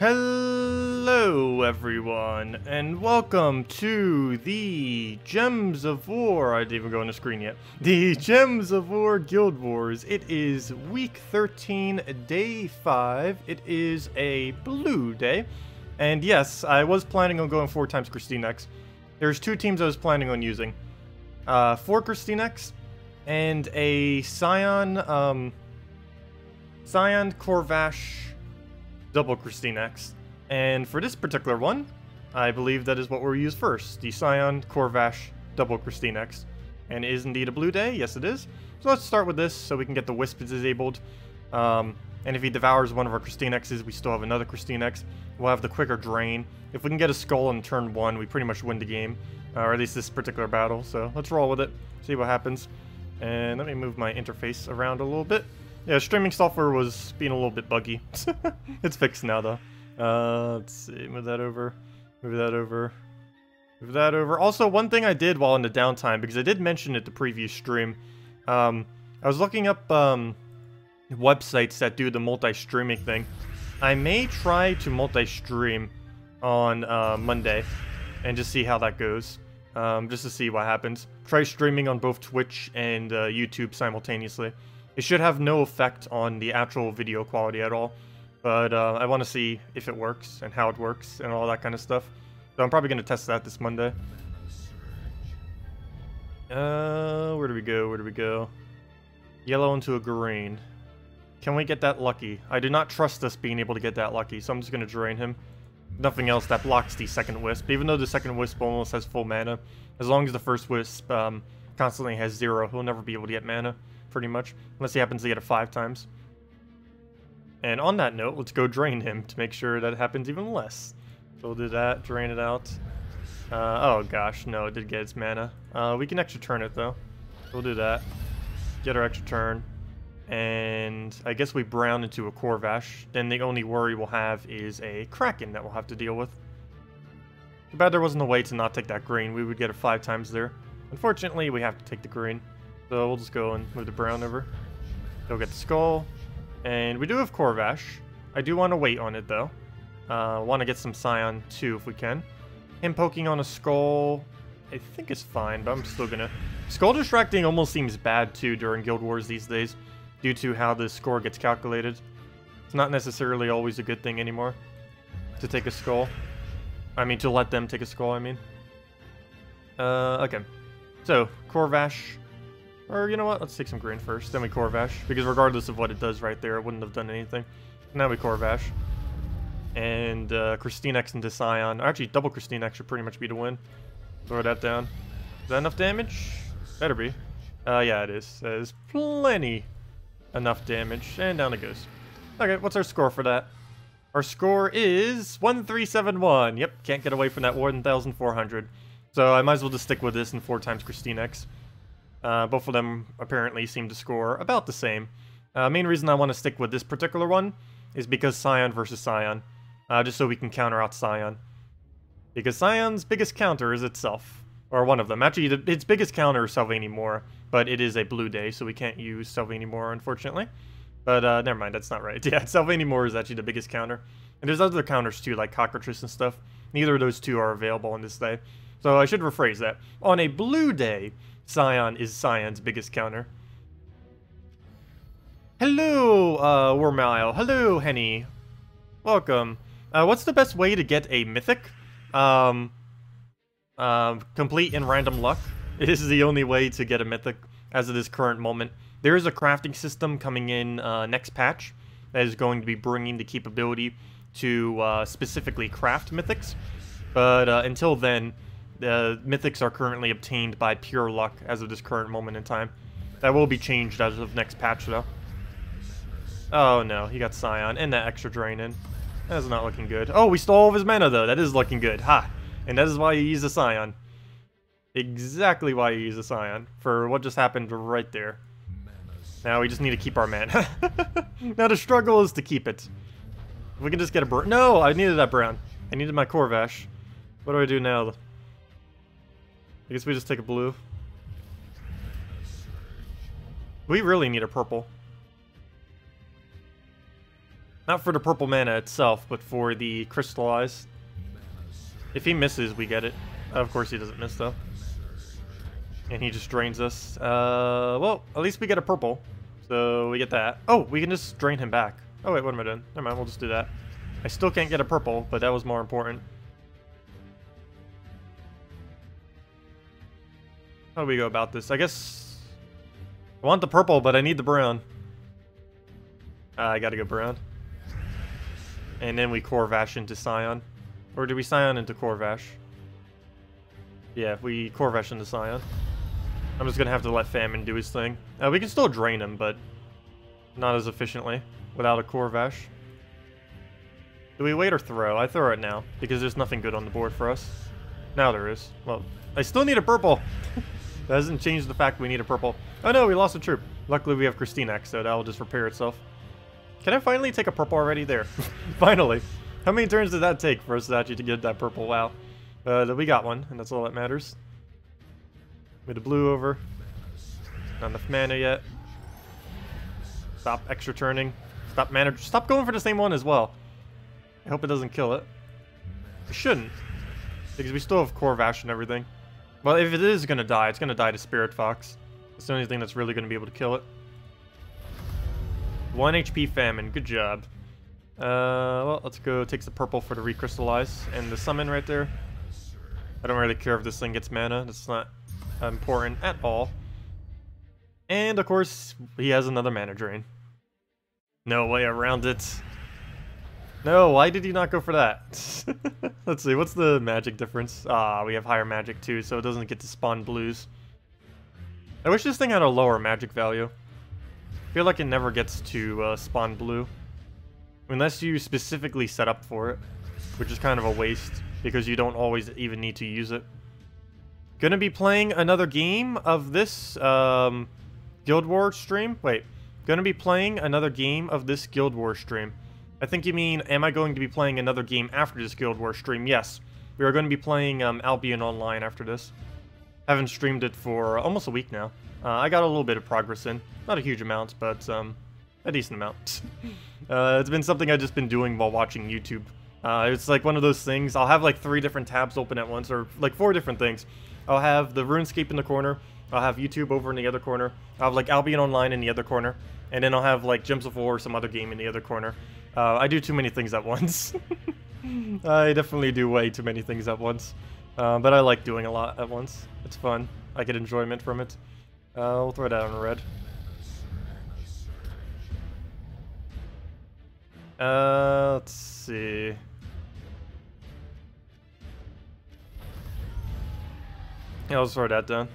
Hello everyone, and welcome to the Gems of War. I didn't even go on the screen yet. The Gems of War Guild Wars. It is week 13, day 5. It is a blue day. And yes, I was planning on going 4 times KrissTigger. There's 2 teams I was planning on using. 4 KrissTigger and a Scion Corvash double KrissTigger. And for this particular one, I believe that is what we'll use first. The Scion Corvash double KrissTigger. And it is indeed a blue day. Yes, it is. So let's start with this so we can get the Wisp disabled. And if he devours one of our KrissTigers, we still have another KrissTigger. We'll have the quicker drain. If we can get a skull on turn 1, we pretty much win the game. Or at least this particular battle. So let's roll with it. See what happens. And let me move my interface around a little bit. Yeah, streaming software was being a little bit buggy. It's fixed now, though. Let's see. Move that over. Move that over. Move that over. Also, one thing I did while in the downtime, because I did mention it the previous stream, I was looking up websites that do the multi-streaming thing. I may try to multi-stream on Monday and just see how that goes. Just to see what happens. Try streaming on both Twitch and YouTube simultaneously. It should have no effect on the actual video quality at all, but I want to see if it works and how it works and all that kind of stuff. So I'm probably going to test that this Monday. Where do we go? Where do we go? Yellow into a green. Can we get that lucky? I do not trust us being able to get that lucky, so I'm just going to drain him. Nothing else that blocks the second Wisp, even though the second Wisp almost has full mana. As long as the first Wisp constantly has 0, he'll never be able to get mana. Pretty much, unless he happens to get it 5 times. And on that note, let's go drain him to make sure that happens even less. So we'll do that, drain it out. Oh gosh, no, it did get its mana. We can extra turn it though. We'll do that. Get our extra turn. And I guess we brown into a Corvash. Then the only worry we'll have is a Kraken that we'll have to deal with. Too bad there wasn't a way to not take that green. We would get it 5 times there. Unfortunately, we have to take the green. So we'll just go and move the brown over. Go get the skull. And we do have Corvash. I do want to wait on it though. Want to get some Scion too if we can. Him poking on a skull, I think is fine, but I'm still gonna... Skull distracting almost seems bad too during Guild Wars these days, due to how the score gets calculated. It's not necessarily always a good thing anymore to take a skull. I mean, to let them take a skull, I mean. Okay. So, Corvash. Or, you know what, let's take some green first, then we Corvash. Because regardless of what it does right there, it wouldn't have done anything. Now we Corvash. And KrissTigger into Scion. Actually, double KrissTigger should pretty much be the win. Throw that down. Is that enough damage? Better be. Yeah, it is. That is plenty enough damage. And down it goes. Okay, what's our score for that? Our score is 1371. Yep, can't get away from that 1400. So I might as well just stick with this and 4 times KrissTigger. Both of them apparently seem to score about the same. Main reason I want to stick with this particular one is because Scion versus Scion. Just so we can counter out Scion. Because Scion's biggest counter is itself. Or one of them. Actually, its biggest counter is Sylvanni Moor. But it is a blue day, so we can't use Sylvanni Moor, unfortunately. But, never mind, that's not right. Yeah, Sylvanni Moor is actually the biggest counter. And there's other counters too, like Cockroaches and stuff. Neither of those 2 are available on this day. So I should rephrase that. On a blue day, Scion is Scion's biggest counter. Hello, Wormile. Hello, Henny. Welcome. What's the best way to get a Mythic? Complete in random luck. This is the only way to get a Mythic as of this current moment. There is a crafting system coming in next patch that is going to be bringing the capability to specifically craft Mythics. But until then, the Mythics are currently obtained by pure luck as of this current moment in time. That will be changed as of next patch, though. Oh no, he got Scion, and that extra drain in. That is not looking good. Oh, we stole all of his mana, though. That is looking good. Ha! And that is why you use a Scion. Exactly why you use a Scion. For what just happened right there. Now we just need to keep our mana. Now the struggle is to keep it. If we can just get a brown. No, I needed that brown. I needed my Corvash. What do I do now? I guess we just take a blue. We really need a purple. Not for the purple mana itself, but for the crystallize. If he misses, we get it. Of course he doesn't miss, though. And he just drains us. Well, at least we get a purple. So we get that. Oh, we can just drain him back. Oh, wait, what am I doing? Never mind, we'll just do that. I still can't get a purple, but that was more important. How do we go about this? I guess I want the purple, but I need the brown. I gotta go brown. And then we Corvash into Scion. Or do we Scion into Corvash? Yeah, we Corvash into Scion. I'm just gonna have to let Famine do his thing. We can still drain him, but not as efficiently without a Corvash. Do we wait or throw? I throw it now, because there's nothing good on the board for us. Now there is. Well, I still need a purple! That doesn't change the fact we need a purple. Oh no, we lost a troop. Luckily we have KrissTigger, so that'll just repair itself. Can I finally take a purple already? There. Finally. How many turns did that take for us actually to get that purple? Wow. We got one, and that's all that matters. With the blue over. Not enough mana yet. Stop extra turning. Stop mana. Stop going for the same one as well. I hope it doesn't kill it. It shouldn't. Because we still have Corvash and everything. Well, if it is going to die, it's going to die to Spirit Fox. It's the only thing that's really going to be able to kill it. 1 HP Famine. Good job. Well, let's go take the purple for the recrystallize. And the summon right there. I don't really care if this thing gets mana. That's not important at all. And, of course, he has another mana drain. No way around it. No, why did he not go for that? Let's see, what's the magic difference? Ah, we have higher magic too, so it doesn't get to spawn blues. I wish this thing had a lower magic value. I feel like it never gets to spawn blue. Unless you specifically set up for it, which is kind of a waste, because you don't always even need to use it. Gonna be playing another game of this Guild Wars stream? Wait, gonna be playing another game of this Guild Wars stream. I think you mean, am I going to be playing another game after this Guild Wars stream? Yes. We are going to be playing Albion Online after this. Haven't streamed it for almost a week now. I got a little bit of progress in. Not a huge amount, but a decent amount. It's been something I've just been doing while watching YouTube. It's like one of those things, I'll have like 3 different tabs open at once, or like 4 different things. I'll have the RuneScape in the corner, I'll have YouTube over in the other corner, I'll have like Albion Online in the other corner, and then I'll have like Gems of War or some other game in the other corner. I do too many things at once. I definitely do way too many things at once. But I like doing a lot at once. It's fun. I get enjoyment from it. We'll throw that on red. Let's see. Yeah, I'll throw that down.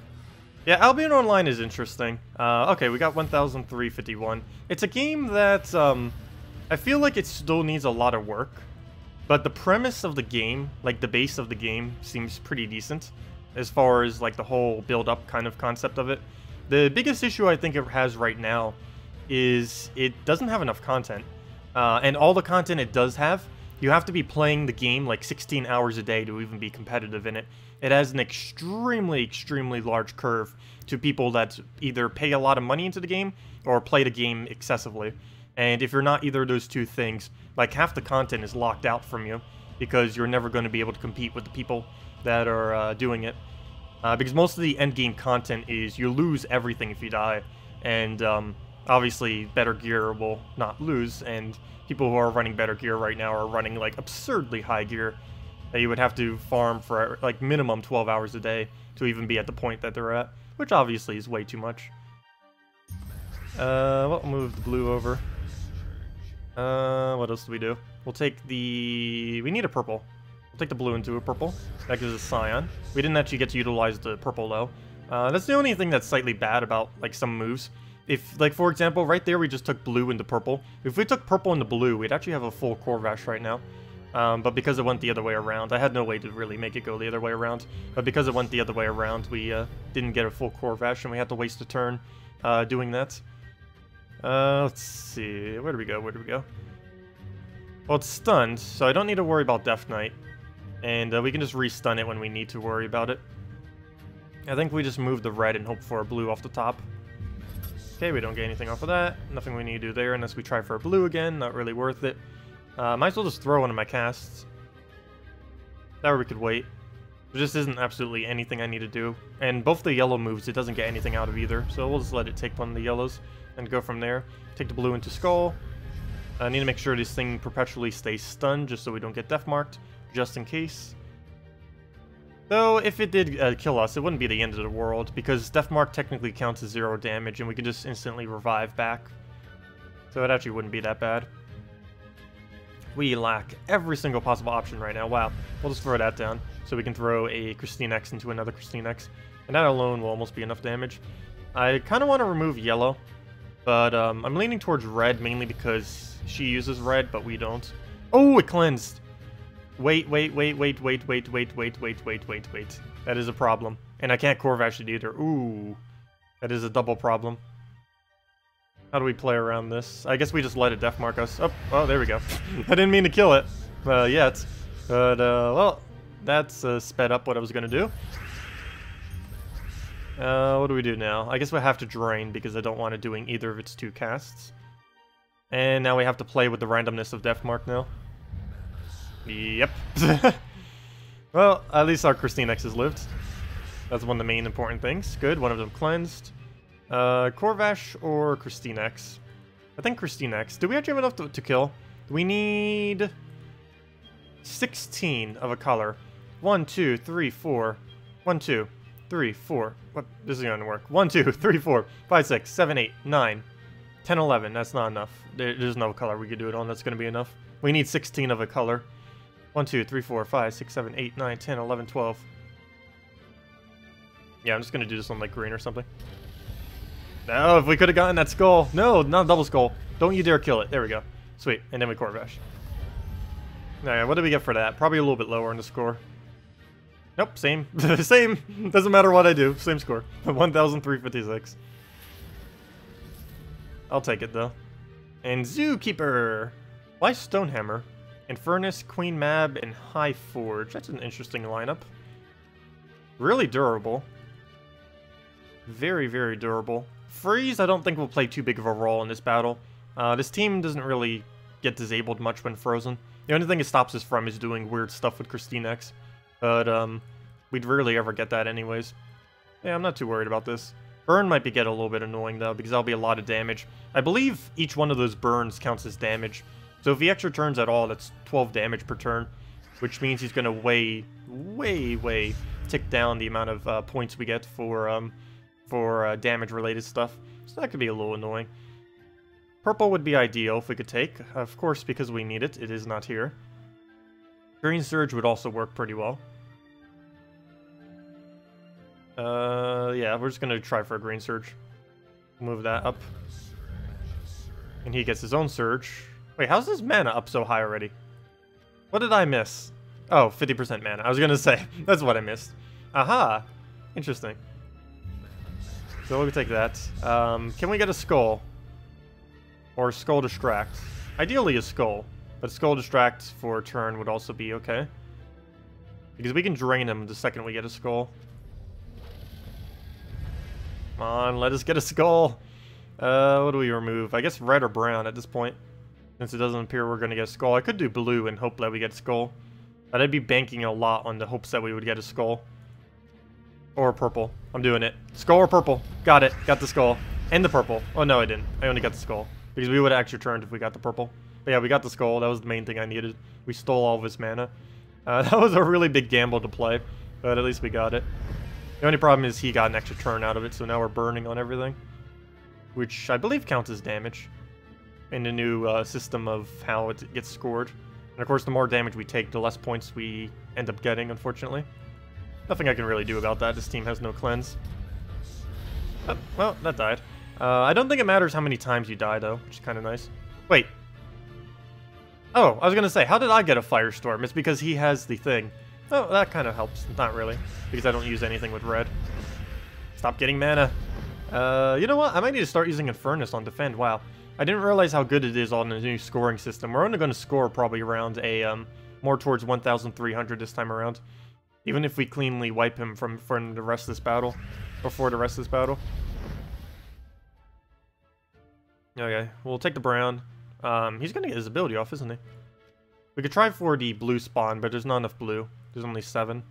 Yeah, Albion Online is interesting. Okay, we got 1,351. It's a game that, I feel like it still needs a lot of work, but the premise of the game, like the base of the game, seems pretty decent as far as like the whole build-up kind of concept of it. The biggest issue I think it has right now is it doesn't have enough content, and all the content it does have, you have to be playing the game like 16 hours a day to even be competitive in it. It has an extremely, extremely large curve to people that either pay a lot of money into the game or play the game excessively. And if you're not either of those two things, like half the content is locked out from you because you're never going to be able to compete with the people that are doing it. Because most of the endgame content is you lose everything if you die. And obviously better gear will not lose, and people who are running better gear right now are running like absurdly high gear that you would have to farm for like minimum 12 hours a day to even be at the point that they're at, which obviously is way too much. We'll move the blue over. What else do we do? We'll take the... we need a purple. We'll take the blue into a purple. That gives us Scion. We didn't actually get to utilize the purple, though. That's the only thing that's slightly bad about, like, some moves. If, like, for example, right there we just took blue into purple. If we took purple into blue, we'd actually have a full Corvash right now. But because it went the other way around, I had no way to really make it go the other way around. But because it went the other way around, we didn't get a full Corvash, and we had to waste a turn doing that. Let's see, where do we go, where do we go? Well, it's stunned, so I don't need to worry about Death Knight. And we can just re-stun it when we need to worry about it. I think we just move the red and hope for a blue off the top. Okay, we don't get anything off of that. Nothing we need to do there unless we try for a blue again. Not really worth it. Might as well just throw one of my casts. That way we could wait. There just isn't absolutely anything I need to do. And both the yellow moves, it doesn't get anything out of either. So we'll just let it take one of the yellows and go from there. Take the blue into skull. I need to make sure this thing perpetually stays stunned just so we don't get death marked, just in case. Though, if it did kill us, it wouldn't be the end of the world, because death mark technically counts as 0 damage, and we could just instantly revive back. So it actually wouldn't be that bad. We lack every single possible option right now. Wow. We'll just throw that down, so we can throw a KrissTigger into another KrissTigger. And that alone will almost be enough damage. I kind of want to remove yellow, but I'm leaning towards red, mainly because she uses red, but we don't. Oh, it cleansed! Wait. That is a problem. And I can't Corvash it either. Ooh. That is a double problem. How do we play around this? I guess we just let it death mark us. Oh, there we go. I didn't mean to kill it yet. But, well, that's sped up what I was going to do. What do we do now? I guess we have to drain because I don't want it doing either of its 2 casts. And now we have to play with the randomness of death mark now. Yep. Well, at least our KrissTigger has lived. That's one of the main important things. Good, one of them cleansed. Corvash or KrissTigger? I think KrissTigger. Do we actually have enough to kill? We need 16 of a color. 1, 2, 3, 4. 1, 2, 3, 4. What? This is going to work. 1, 2, 3, 4, 5, 6, 7, 8, 9, 10, 11. That's not enough. There's no color we could do it on. That's going to be enough. We need 16 of a color. 1, 2, 3, 4, 5, 6, 7, 8, 9, 10, 11, 12. Yeah, I'm just going to do this on like green or something. No, if we could have gotten that skull. No, not double skull. Don't you dare kill it. There we go. Sweet. And then we Corvash. Alright, what did we get for that? Probably a little bit lower in the score. Nope, same. Same. Doesn't matter what I do. Same score. 1,356. I'll take it, though. And Zookeeper. Why Stonehammer? Infernus, Queen Mab, and High Forge. That's an interesting lineup. Really durable. Very, very durable. Freeze, I don't think will play too big of a role in this battle. This team doesn't really get disabled much when frozen. The only thing it stops us from is doing weird stuff with KrissTigger. But, we'd rarely ever get that anyways. Yeah, I'm not too worried about this. Burn might get a little bit annoying, though, because that'll be a lot of damage. I believe each one of those burns counts as damage. So if he extra turns at all, that's 12 damage per turn, which means he's going to way tick down the amount of points we get for damage-related stuff. So that could be a little annoying. Purple would be ideal if we could take. Of course, because we need it, it is not here. Green Surge would also work pretty well. Yeah, we're just going to try for a Green Surge. Move that up. And he gets his own Surge. Wait, how's his mana up so high already? What did I miss? Oh, 50% mana. I was going to say. That's what I missed. Aha! Interesting. So we'll take that. Can we get a Skull? Or Skull Distract? Ideally a Skull. But Skull Distract for a turn would also be okay. Because we can drain him the second we get a Skull. Come on, let us get a Skull. What do we remove? I guess red or brown at this point. Since it doesn't appear we're going to get a Skull. I could do blue and hope that we get a Skull. But I'd be banking a lot on the hopes that we would get a Skull. Or purple. I'm doing it. Skull or purple. Got it. Got the Skull. And the purple. Oh, no, I didn't. I only got the Skull. Because we would have extra turned if we got the purple. But yeah, we got the Skull. That was the main thing I needed. We stole all of his mana. That was a really big gamble to play. But at least we got it. The only problem is he got an extra turn out of it. So now we're burning on everything. Which I believe counts as damage. In the new system of how it gets scored. And of course, the more damage we take, the less points we end up getting, unfortunately. Nothing I can really do about that. This team has no cleanse. Oh, well, that died. I don't think it matters how many times you die, though, which is kind of nice. Wait. Oh, I was going to say, how did I get a Firestorm? It's because he has the thing. Oh, that kind of helps. Not really, because I don't use anything with red. Stop getting mana. You know what? I might need to start using Infernus on defend. Wow. I didn't realize how good it is on the new scoring system. We're only going to score probably around a, more towards 1,300 this time around. Even if we cleanly wipe him from the rest of this battle. Before the rest of this battle. Okay, we'll take the brown. He's gonna get his ability off, isn't he? We could try for the blue spawn, but there's not enough blue. There's only 7.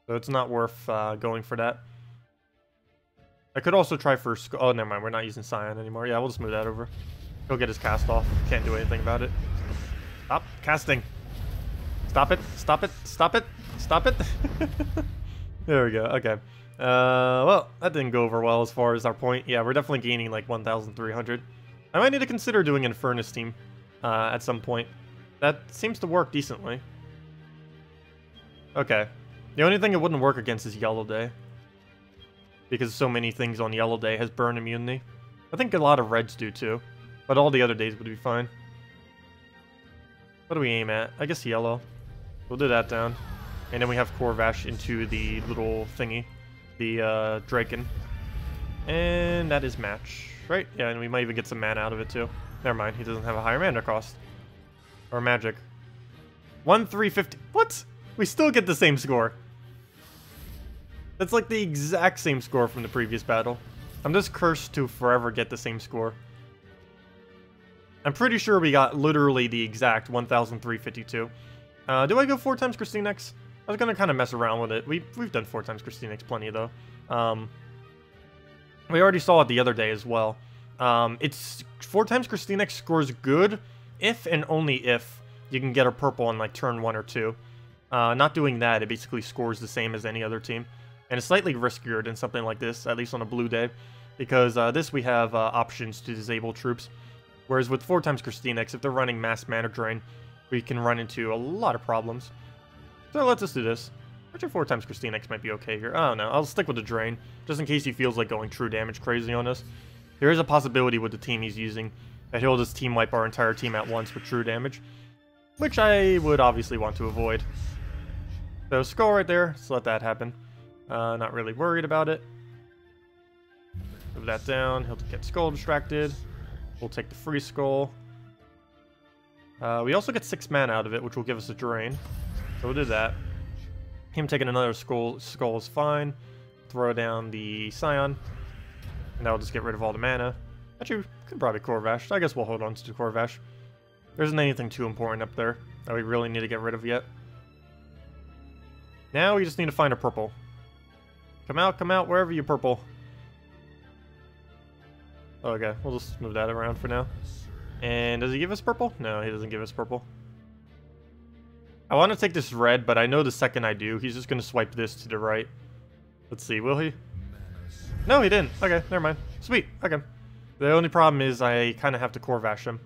So it's not worth going for that. I could also try for... Oh, never mind. We're not using Cyan anymore. Yeah, we'll just move that over. He'll get his cast off. Can't do anything about it. Stop casting. Stop it. Stop it. Stop it. Stop it. There we go. Okay. Well, that didn't go over well as far as our point. Yeah, we're definitely gaining like 1,300. I might need to consider doing an Furnace team at some point. That seems to work decently. Okay. The only thing it wouldn't work against is Yellow Day. Because so many things on Yellow Day has burn immunity. I think a lot of Reds do too. But all the other days would be fine. What do we aim at? I guess Yellow. We'll do that down. And then we have Corvash into the little thingy. The Draken. And that is match. Right? Yeah, and we might even get some mana out of it too. Never mind, he doesn't have a higher mana cost. Or magic. 1,350. What? We still get the same score. That's like the exact same score from the previous battle. I'm just cursed to forever get the same score. I'm pretty sure we got literally the exact 1,352. Do I go 4 times KrissTigger? I was gonna kind of mess around with it. We've done 4 times KrissTigger plenty though. We already saw it the other day as well. It's 4 times KrissTigger scores good if and only if you can get a purple on like turn 1 or 2. Not doing that, it basically scores the same as any other team. And it's slightly riskier than something like this, at least on a blue day. Because this we have options to disable troops. Whereas with 4 times KrissTigger, if they're running mass mana drain, we can run into a lot of problems. So let's just do this. Actually 4 times KrissTigger might be okay here. I don't know, I'll stick with the drain. Just in case he feels like going true damage crazy on us. There is a possibility with the team he's using that he'll just team wipe our entire team at once with true damage. Which I would obviously want to avoid. So skull right there, let's let that happen. Not really worried about it. Move that down, he'll get skull distracted. We'll take the free skull. We also get 6 mana out of it, which will give us a drain. So we'll do that. Him taking another skull is fine. Throw down the Scion. And that'll just get rid of all the mana. Actually, could probably Corvash. I guess we'll hold on to Corvash. There isn't anything too important up there that we really need to get rid of yet. Now we just need to find a purple. Come out, wherever you purple. Okay, we'll just move that around for now. And does he give us purple? No, he doesn't give us purple. I want to take this red, but I know the second I do, he's just going to swipe this to the right. Let's see, will he? No, he didn't. Okay, never mind. Sweet, okay. The only problem is I kind of have to Corvash him.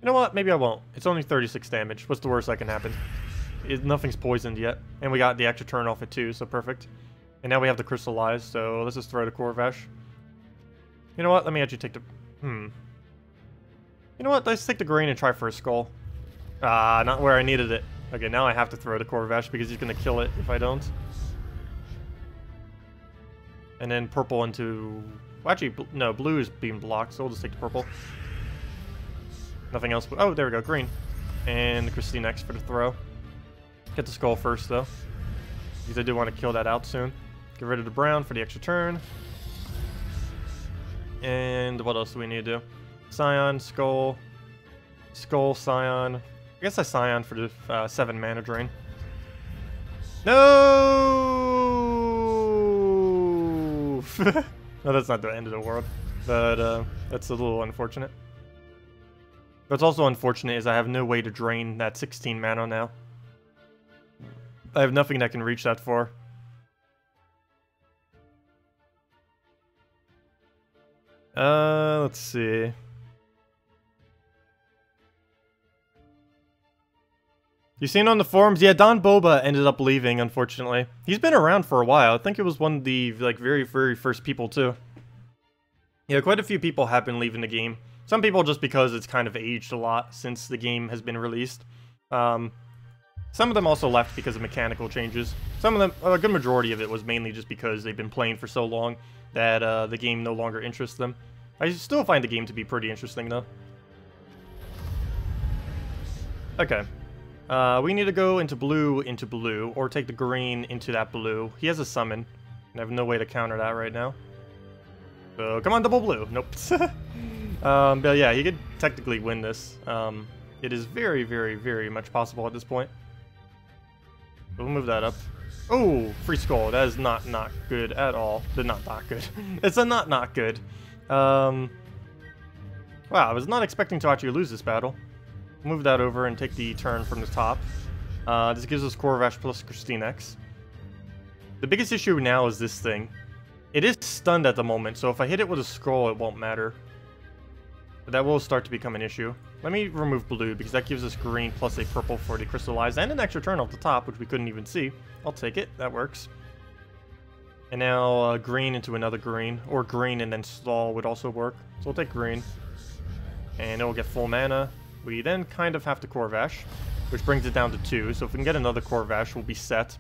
You know what? Maybe I won't. It's only 36 damage. What's the worst that can happen? Nothing's poisoned yet. And we got the extra turn off it too, so perfect. And now we have the crystallize, so let's just throw the Corvash. You know what? Let me actually take the... You know what? Let's take the green and try for a skull. Ah, not where I needed it. Okay, now I have to throw the Corvash because he's going to kill it if I don't. And then purple into... Well, actually, no, blue is being blocked, so we'll just take the purple. Nothing else. Oh, there we go, green. And the KrissTigger next for the throw. Get the skull first, though. Because I do want to kill that out soon. Get rid of the brown for the extra turn. And what else do we need to do? Scion, skull. Skull, Scion. I guess I Scion for the 7 mana drain. No! No, that's not the end of the world. But that's a little unfortunate. What's also unfortunate is I have no way to drain that 16 mana now. I have nothing that can reach that far. Let's see. You seen on the forums? Yeah, Don Boba ended up leaving, unfortunately. He's been around for a while. I think it was one of the like very first people too. Yeah, quite a few people have been leaving the game. Some people just because it's kind of aged a lot since the game has been released. Some of them also left because of mechanical changes. Some of them, a good majority of it was mainly just because they've been playing for so long that the game no longer interests them. I still find the game to be pretty interesting though. Okay. We need to go into blue, or take the green into that blue. He has a summon, and I have no way to counter that right now. So, come on, double blue. Nope. But yeah, he could technically win this. It is very, very, very much possible at this point. We'll move that up. Oh, free skull. That is not good at all. Not good. It's a not good. Wow, I was not expecting to actually lose this battle. Move that over and take the turn from the top. This gives us Corvash plus KrissTigger. The biggest issue now is this thing. It is stunned at the moment, so if I hit it with a scroll, it won't matter. But that will start to become an issue. Let me remove blue, because that gives us green plus a purple for the crystallized, and an extra turn off the top, which we couldn't even see. I'll take it. That works. And now green into another green, or green and then stall would also work. So we'll take green. And it will get full mana. We then kind of have to Corvash, which brings it down to 2. So if we can get another Corvash, we'll be set.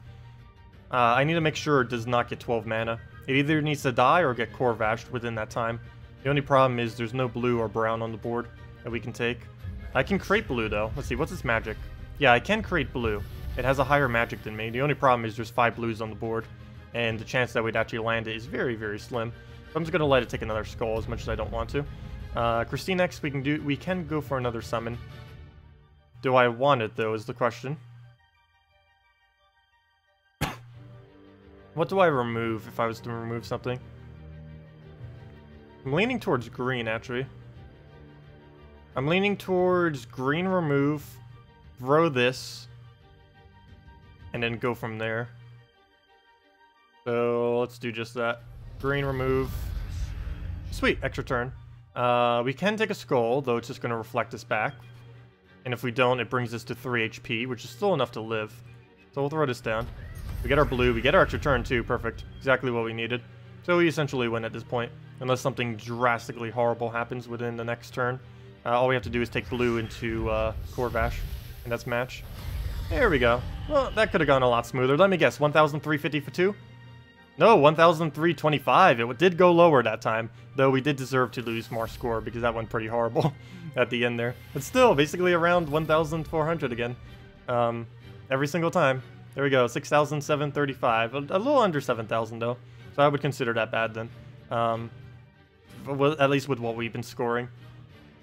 I need to make sure it does not get 12 mana. It either needs to die or get Corvashed within that time. The only problem is there's no blue or brown on the board that we can take. I can create blue though. Let's see, what's its magic? Yeah, I can create blue. It has a higher magic than me. The only problem is there's 5 blues on the board, and the chance that we'd actually land it is very, very slim. So I'm just gonna let it take another skull as much as I don't want to. KrissTigger, we can go for another summon. Do I want it though is the question. What do I remove if I was to remove something? I'm leaning towards green, actually. I'm leaning towards green remove, throw this, and then go from there. So let's do just that. Green remove. Sweet, extra turn. We can take a skull, though it's just going to reflect us back. And if we don't, it brings us to 3 HP, which is still enough to live. So we'll throw this down. We get our blue, we get our extra turn too, perfect. Exactly what we needed. So we essentially win at this point, unless something drastically horrible happens within the next turn. All we have to do is take blue into Corvash, and that's match. There we go. Well, that could have gone a lot smoother. Let me guess, 1,350 for 2? No, 1,325. It did go lower that time, though we did deserve to lose more score because that went pretty horrible at the end there. But still, basically around 1,400 again. Every single time. There we go, 6,735. A little under 7,000 though, so I would consider that bad then. At least with what we've been scoring.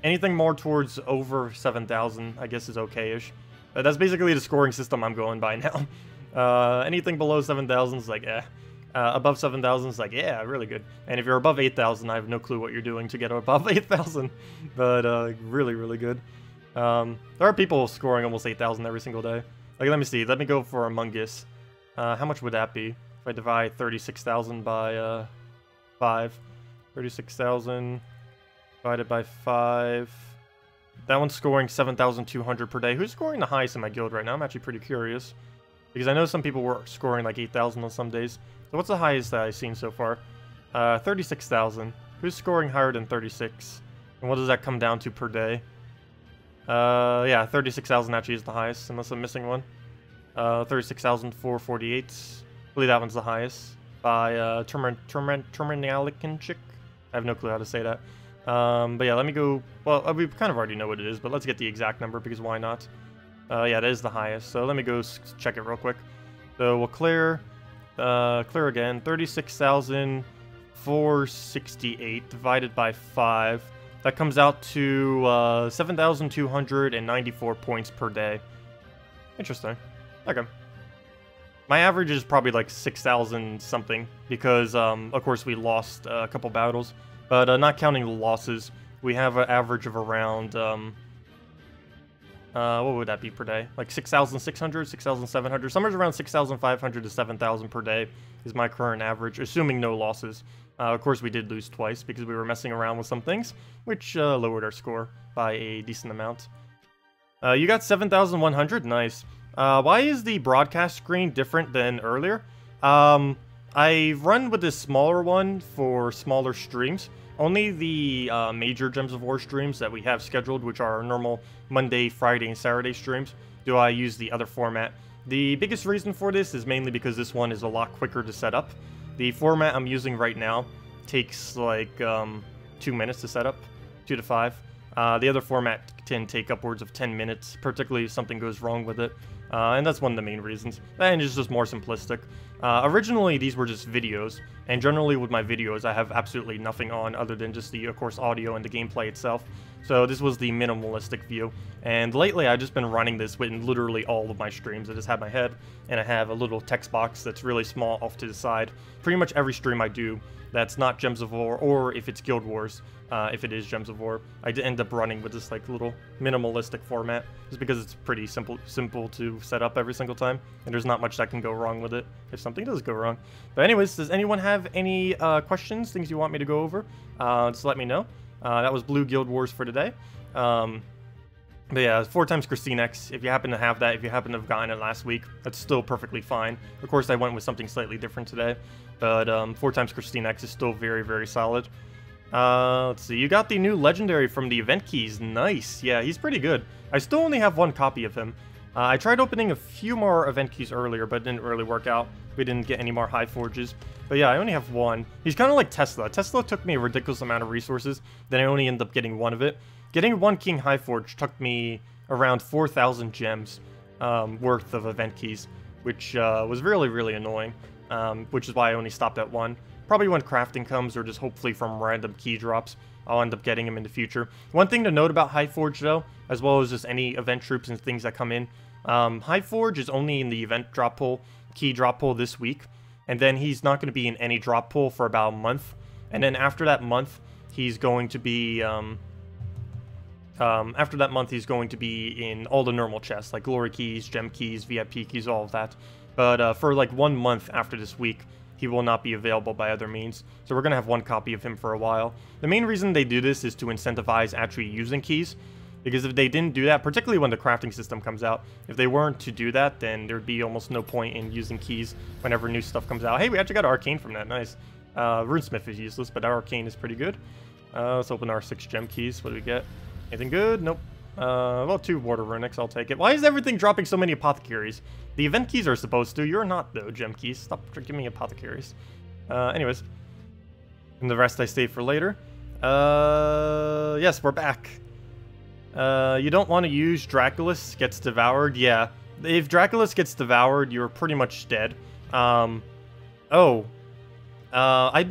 Anything more towards over 7,000, I guess, is okay-ish. That's basically the scoring system I'm going by now. Anything below 7,000 is like, eh. Above 7,000 is like, yeah, really good. And if you're above 8,000, I have no clue what you're doing to get above 8,000. But really, really good. There are people scoring almost 8,000 every single day. Like, let me see. Let me go for Among Us. How much would that be if I divide 36,000 by 5? 36,000 divided by 5. That one's scoring 7,200 per day. Who's scoring the highest in my guild right now? I'm actually pretty curious. Because I know some people were scoring like 8,000 on some days. So what's the highest that I've seen so far? 36,000. Who's scoring higher than 36? And what does that come down to per day? Yeah, 36,000 actually is the highest, unless I'm missing one. 36,448. I believe that one's the highest. By Terminalican chick. I have no clue how to say that. But yeah, let me go. Well, we kind of already know what it is, but let's get the exact number because why not? Yeah, that is the highest. So let me go check it real quick. So we'll clear again. 36,468 divided by 5. That comes out to 7,294 points per day. Interesting. Okay. My average is probably like 6,000 something because, of course, we lost a couple battles. But not counting the losses, we have an average of around, what would that be per day? Like 6,600, 6,700, somewhere around 6,500 to 7,000 per day is my current average, assuming no losses. Of course, we did lose twice because we were messing around with some things, which lowered our score by a decent amount. You got 7,100? Nice. Why is the broadcast screen different than earlier? I run with this smaller one for smaller streams. Only the major Gems of War streams that we have scheduled, which are our normal Monday, Friday, and Saturday streams, do I use the other format. The biggest reason for this is mainly because this one is a lot quicker to set up. The format I'm using right now takes like 2 minutes to set up, 2 to 5. The other format can take upwards of 10 minutes, particularly if something goes wrong with it. And that's one of the main reasons. And it's just more simplistic. Originally, these were just videos, and generally with my videos, I have absolutely nothing on other than just the, of course, audio and the gameplay itself. So this was the minimalistic view. And lately, I've just been running this in literally all of my streams. I just have my head, and I have a little text box that's really small off to the side. Pretty much every stream I do that's not Gems of War, or if it's Guild Wars, if it is Gems of War, I end up running with this like little minimalistic format, just because it's pretty simple to set up every single time, and there's not much that can go wrong with it if something does go wrong. But anyways, does anyone have any questions, things you want me to go over? Just let me know. That was Blue Guild Wars for today. But yeah, 4 times KrissTigger. If you happen to have that, if you happen to have gotten it last week, that's still perfectly fine. Of course, I went with something slightly different today, but 4 times KrissTigger is still very, very solid. Let's see, you got the new legendary from the event keys. Nice. Yeah, he's pretty good. I still only have 1 copy of him. I tried opening a few more event keys earlier, but it didn't really work out. We didn't get any more high forges. But yeah, I only have 1. He's kind of like Tesla. Tesla took me a ridiculous amount of resources, then I only ended up getting 1 of it. Getting 1 King High Forge took me around 4,000 gems worth of event keys, which was really, really annoying, which is why I only stopped at 1. Probably when crafting comes, or just hopefully from random key drops, I'll end up getting them in the future. One thing to note about High Forge, though, as well as just any event troops and things that come in, High Forge is only in the event drop pull, key drop pull this week, and then he's not going to be in any drop pull for about a month, and then after that month, he's going to be... he's going to be in all the normal chests, like Glory Keys, Gem Keys, VIP Keys, all of that. But for like 1 month after this week, he will not be available by other means. So we're going to have 1 copy of him for a while. The main reason they do this is to incentivize actually using keys. Because if they didn't do that, particularly when the crafting system comes out, if they weren't to do that, then there'd be almost no point in using keys whenever new stuff comes out. Hey, we actually got Arcane from that. Nice. Runesmith is useless, but our Arcane is pretty good. Let's open our 6 gem keys. What do we get? Anything good? Nope. Well, 2 water runics, I'll take it. Why is everything dropping so many apothecaries? The event keys are supposed to. You're not, though, gem keys. Stop giving me apothecaries. Anyways. And the rest I save for later. Yes, we're back. You don't want to use Draculus gets devoured. Yeah. If Draculus gets devoured, you're pretty much dead. I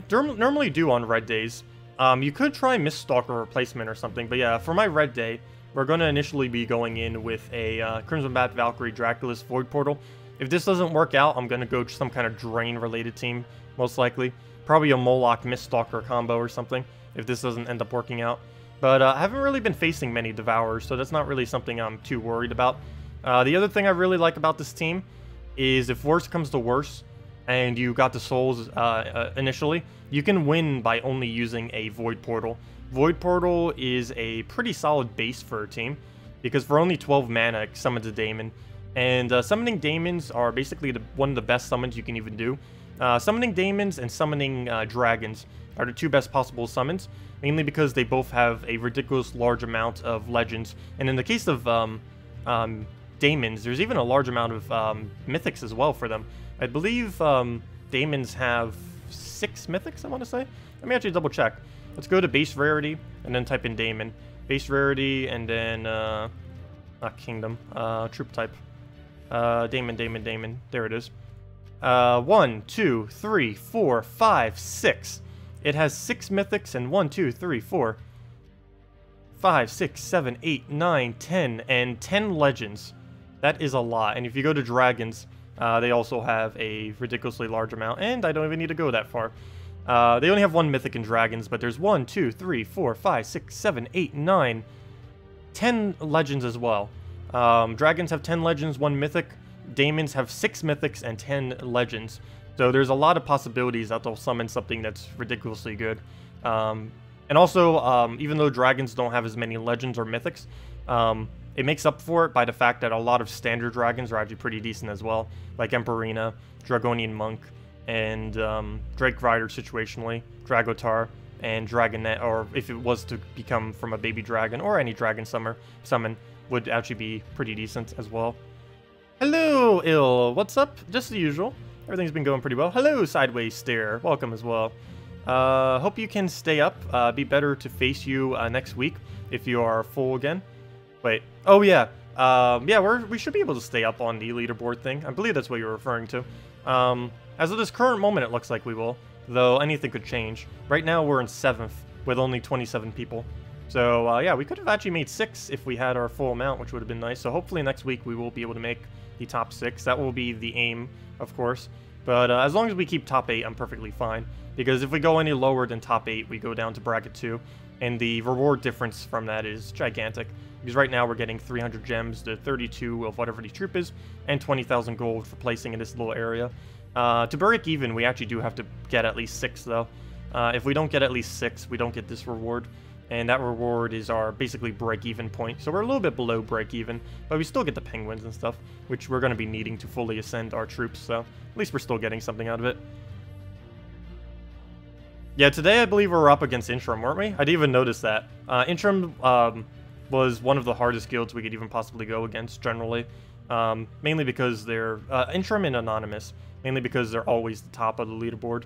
normally do on red days. You could try Miststalker replacement or something, but yeah, for my red day, we're going to initially be going in with a Crimson Bat Valkyrie Draculus Void Portal. If this doesn't work out, I'm going to go to some kind of Drain-related team, most likely. Probably a Moloch Miststalker combo or something, if this doesn't end up working out. But I haven't really been facing many Devourers, so that's not really something I'm too worried about. The other thing I really like about this team is if worse comes to worse, and you got the souls initially, you can win by only using a Void Portal. Void Portal is a pretty solid base for a team, because for only 12 mana, it summons a Daemon. And summoning Daemons are basically one of the best summons you can even do. Summoning Daemons and summoning Dragons are the 2 best possible summons, mainly because they both have a ridiculous large amount of legends. And in the case of Daemons, there's even a large amount of Mythics as well for them. I believe Daemons have 6 Mythics, I want to say. Let me actually double check. Let's go to base rarity and then type in Daemon. Base rarity and then, not Kingdom, troop type. Daemon. There it is. 1, 2, 3, 4, 5, 6. It has 6 Mythics and 1, 2, 3, 4, 5, 6, 7, 8, 9, 10, and 10 Legends. That is a lot. And if you go to Dragons, they also have a ridiculously large amount, and I don't even need to go that far. They only have 1 Mythic in Dragons, but there's 1, 2, 3, 4, 5, 6, 7, 8, 9, 10 Legends as well. Dragons have 10 Legends, 1 Mythic. Daemons have 6 Mythics and 10 Legends. So there's a lot of possibilities that they'll summon something that's ridiculously good. And also, even though Dragons don't have as many Legends or Mythics, it makes up for it by the fact that a lot of standard dragons are actually pretty decent as well, like Emperina, Dragonian Monk, and Drake Rider situationally, Dragotar, and Dragonet, or if it was to become from a baby dragon, or any dragon summon, would actually be pretty decent as well. Hello, Ill. What's up? Just the usual. Everything's been going pretty well. Hello, Sideways Stare. Welcome as well. Hope you can stay up. Be better to face you next week. if you are full again. Wait. Oh, yeah. Yeah, we should be able to stay up on the leaderboard thing. I believe that's what you're referring to. As of this current moment, it looks like we will, though anything could change. Right now, we're in 7th with only 27 people. So, yeah, we could have actually made 6 if we had our full amount, which would have been nice. So hopefully next week we will be able to make the top 6. That will be the aim, of course. But as long as we keep top 8, I'm perfectly fine. Because if we go any lower than top 8, we go down to bracket 2. And the reward difference from that is gigantic. Because right now we're getting 300 gems to 32 of whatever the troop is, and 20,000 gold for placing in this little area. To break even, we actually do have to get at least 6, though. If we don't get at least 6, we don't get this reward. And that reward is our basically break-even point. So we're a little bit below break-even, but we still get the penguins and stuff, which we're going to be needing to fully ascend our troops. So at least we're still getting something out of it. Yeah, today I believe we're up against Interim, weren't we? I didn't even notice that. Interim was one of the hardest guilds we could even possibly go against, generally. Mainly because they're... Interim and Anonymous. Mainly because they're always the top of the leaderboard.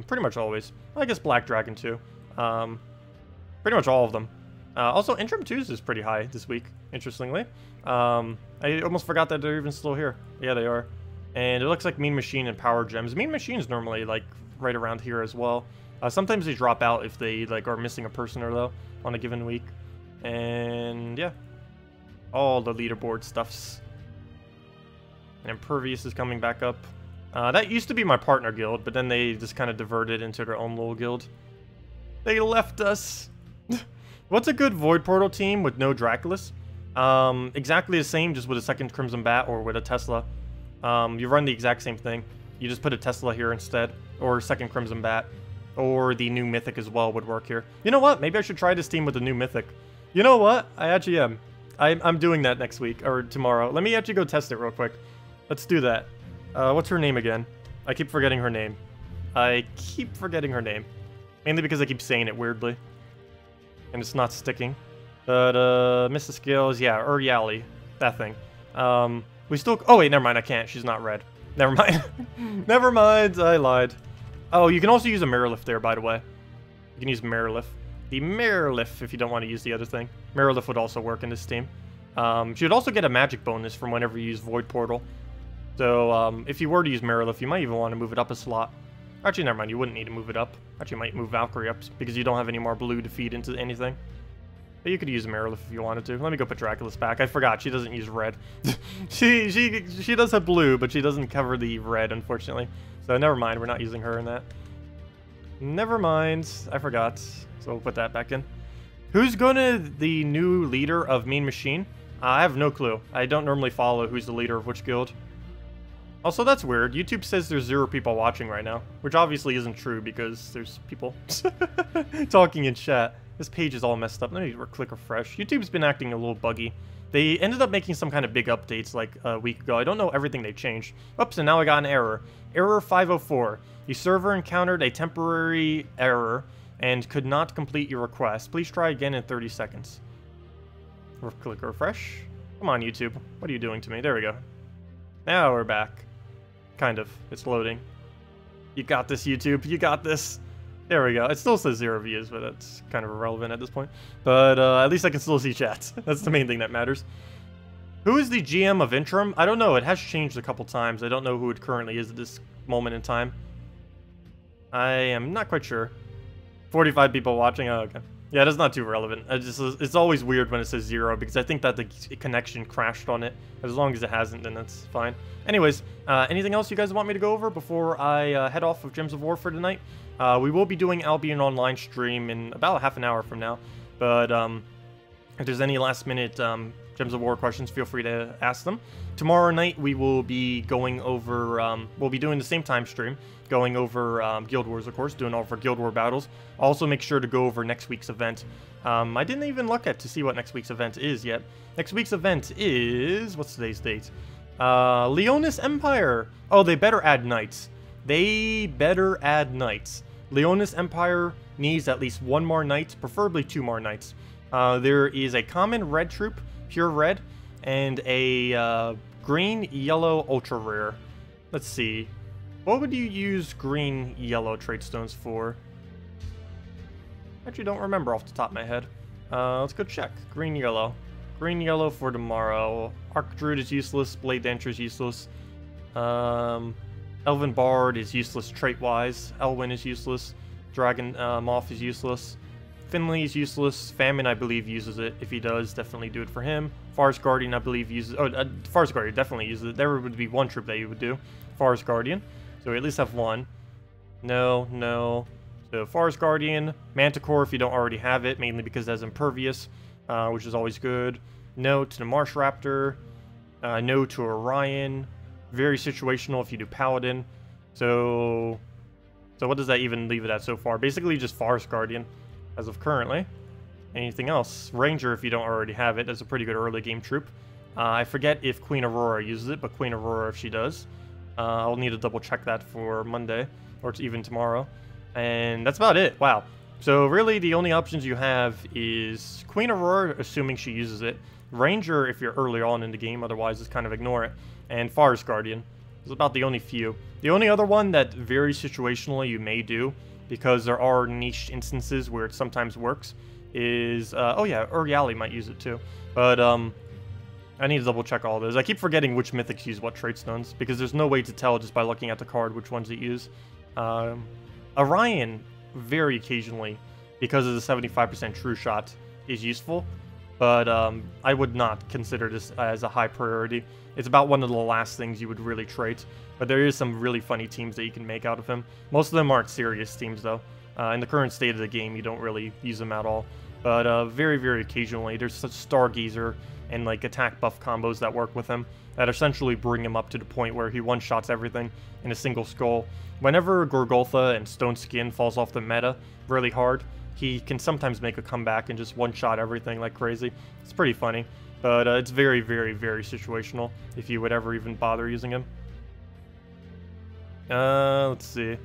Pretty much always. I guess Black Dragon, too. Pretty much all of them. Also, Interim 2s is pretty high this week, interestingly. I almost forgot that they're even still here. Yeah, they are. And it looks like Mean Machine and Power Gems. Mean Machine's normally, like, right around here as well. Sometimes they drop out if they, like, are missing a person or though on a given week. And, yeah. All the leaderboard stuffs. And Impervious is coming back up. That used to be my partner guild, but then they just kind of diverted into their own little guild. They left us. What's a good Void Portal team with no Draculus? Exactly the same, just with a second Crimson Bat or with a Tesla. You run the exact same thing. You just put a Tesla here instead, or second Crimson Bat, or the new Mythic as well would work here. You know what? Maybe I should try this team with the new Mythic. You know what? I actually am. I'm doing that next week, or tomorrow. Let me actually go test it real quick. Let's do that. What's her name again? I keep forgetting her name. Mainly because I keep saying it weirdly. And it's not sticking. But, Mrs. Skills, yeah, Yali. That thing. We still... Oh, wait, never mind, I can't. She's not red. Never mind. Never mind, I lied. Oh, you can also use a Mirrorlift there, by the way. You can use Mirrorlift. The Mirrorlift, if you don't want to use the other thing. Mirrorlift would also work in this team. She would also get a magic bonus from whenever you use Void Portal. So, if you were to use Mirrorlift, you might even want to move it up a slot. Actually, never mind, you wouldn't need to move it up. Actually, you might move Valkyrie up, because you don't have any more blue to feed into anything. But you could use a Mirrorlift if you wanted to. Let me go put Draculus back. I forgot, she doesn't use red. she does have blue, but she doesn't cover the red, unfortunately. So never mind, we're not using her in that. Never mind, I forgot. So we'll put that back in. Who's gonna the new leader of Mean Machine? I have no clue. I don't normally follow who's the leader of which guild. Also, that's weird. YouTube says there's 0 people watching right now, which obviously isn't true because there's people talking in chat. This page is all messed up. Let me click refresh. YouTube's been acting a little buggy. They ended up making some kind of big updates like a week ago. I don't know everything they changed. Oops, and now I got an error. Error 504. The server encountered a temporary error and could not complete your request. Please try again in 30 seconds. Click refresh. Come on, YouTube. What are you doing to me? There we go. Now we're back. Kind of. It's loading. You got this, YouTube. You got this. There we go. It still says 0 views, but that's kind of irrelevant at this point. But at least I can still see chats. That's the main thing that matters. Who is the GM of Interim? I don't know. It has changed a couple times. I don't know who it currently is at this moment in time. I am not quite sure. 45 people watching? Oh, okay. Yeah, that's not too relevant. It's always weird when it says 0 because I think that the connection crashed on it. As long as it hasn't, then that's fine. Anyways, anything else you guys want me to go over before I head off of Gems of War for tonight? We will be doing Albion Online stream in about half an hour from now. But if there's any last minute Gems of War questions, feel free to ask them. Tomorrow night we will be going over, we'll be doing the same time stream, going over Guild Wars, of course, doing all of our Guild War battles. Also make sure to go over next week's event. I didn't even look at to see what next week's event is yet. Next week's event is, what's today's date? Leonis Empire. Oh, they better add knights. They better add knights. Leonis Empire needs at least 1 more knight, preferably 2 more knights. There is a common red troop, pure red, and a green, yellow, ultra rare. Let's see. What would you use green, yellow trade stones for? Actually, don't remember off the top of my head. Let's go check. Green, yellow. Green, yellow for tomorrow. Arc Druid is useless. Blade Dancer is useless. Elven Bard is useless trait-wise. Elwyn is useless. Dragon Moth is useless. Finley is useless. Famine, I believe, uses it. If he does, definitely do it for him. Forest Guardian, I believe, uses... Oh, Forest Guardian definitely uses it. There would be one troop that you would do. Forest Guardian. So we at least have one. No, no. So Forest Guardian. Manticore, if you don't already have it, mainly because it has Impervious, which is always good. No to the Marsh Raptor. No to Orion. Very situational if you do Paladin. So what does that even leave it at so far? Basically just Forest Guardian as of currently. Anything else? Ranger, if you don't already have it, that's a pretty good early game troop. I forget if Queen Aurora uses it, but Queen Aurora if she does. I'll need to double check that for Monday, or even tomorrow. And that's about it. Wow. So really the only options you have is Queen Aurora, assuming she uses it. Ranger if you're early on in the game, otherwise just kind of ignore it. And Forest Guardian. It's about the only few. The only other one that very situationally you may do, because there are niche instances where it sometimes works, is, oh yeah, Uriali might use it too. But, I need to double check all those. I keep forgetting which mythics use what trait stones, because there's no way to tell just by looking at the card which ones it use. Orion, very occasionally, because of the 75% true shot, is useful. But, I would not consider this as a high priority. It's about one of the last things you would really trait. But there is some really funny teams that you can make out of him. Most of them aren't serious teams, though. In the current state of the game, you don't really use them at all. But very, very occasionally, there's such Stargazer and like attack buff combos that work with him that essentially bring him up to the point where he one-shots everything in a single skull. Whenever Gorgoltha and Stone Skin falls off the meta really hard, he can sometimes make a comeback and just one-shot everything like crazy. It's pretty funny, but it's very, very, very situational if you would ever even bother using him. Let's see.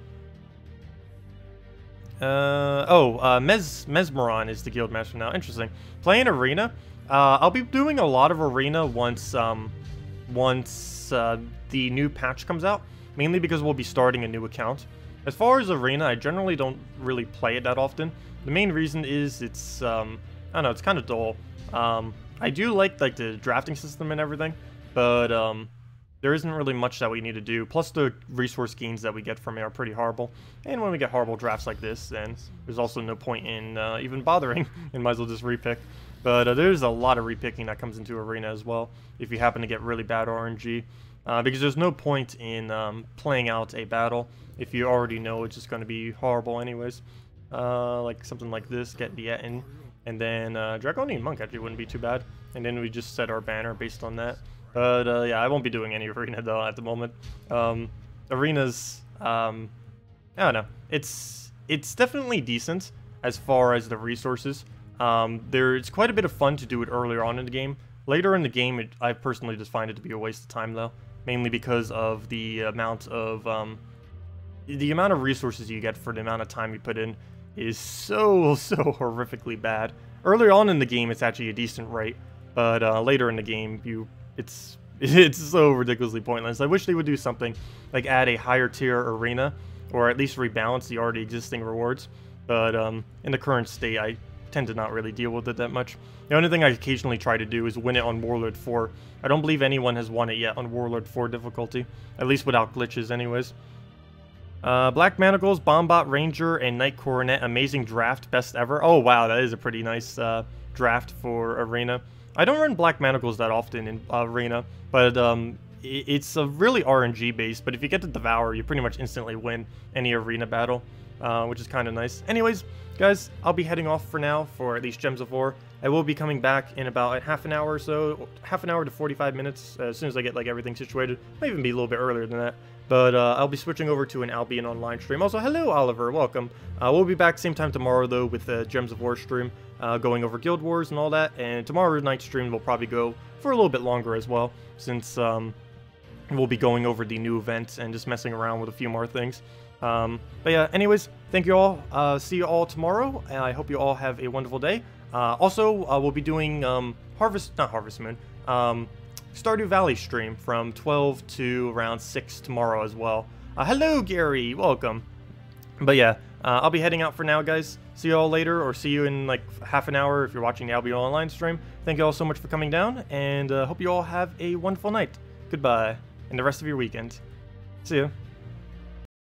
Mesmeron is the guild master now. Interesting. Playing Arena. I'll be doing a lot of Arena once the new patch comes out. Mainly because we'll be starting a new account. As far as Arena, I generally don't really play it that often. The main reason is it's, I don't know, it's kind of dull. I do like the drafting system and everything, but there isn't really much that we need to do. Plus the resource gains that we get from it are pretty horrible. And when we get horrible drafts like this, then there's also no point in even bothering, and might as well just repick. But there's a lot of repicking that comes into Arena as well, if you happen to get really bad RNG. Because there's no point in playing out a battle if you already know it's just going to be horrible anyways. Like something like this, get the Etten, and then Draconian Monk actually wouldn't be too bad. And then we just set our banner based on that. But yeah, I won't be doing any Arena though at the moment. Arena's, I don't know, it's definitely decent as far as the resources. There's quite a bit of fun to do it earlier on in the game. Later in the game, I personally just find it to be a waste of time though, mainly because of the amount of resources you get for the amount of time you put in is so horrifically bad. Earlier on in the game, it's actually a decent rate, but later in the game, it's so ridiculously pointless. I wish they would do something like add a higher tier arena, or at least rebalance the already existing rewards. But in the current state, I tend to not really deal with it that much. The only thing I occasionally try to do is win it on Warlord 4. I don't believe anyone has won it yet on Warlord 4 difficulty, at least without glitches anyways. Black Manacles, Bombot, Ranger, and Knight Coronet. Amazing draft, best ever. Oh wow, that is a pretty nice draft for Arena. I don't run Black Manacles that often in Arena, but it's a really RNG based, but if you get to Devour, you pretty much instantly win any Arena battle, which is kind of nice. Anyways, guys, I'll be heading off for now for at least Gems of War. I will be coming back in about half an hour or so, half an hour to 45 minutes, as soon as I get like everything situated. Might even be a little bit earlier than that. But I'll be switching over to an Albion Online stream. Also, hello, Oliver. Welcome. We'll be back same time tomorrow, though, with the Gems of War stream, going over Guild Wars and all that. And tomorrow night's stream will probably go for a little bit longer as well, since we'll be going over the new event and just messing around with a few more things. But yeah, anyways, thank you all. See you all tomorrow. And I hope you all have a wonderful day. Also, we'll be doing Stardew Valley stream from 12 to around 6 tomorrow as well. Hello, Gary. Welcome. But yeah, I'll be heading out for now, guys. See you all later, or see you in like half an hour if you're watching the Albion Online stream. Thank you all so much for coming down, and hope you all have a wonderful night. Goodbye, and the rest of your weekend. See you.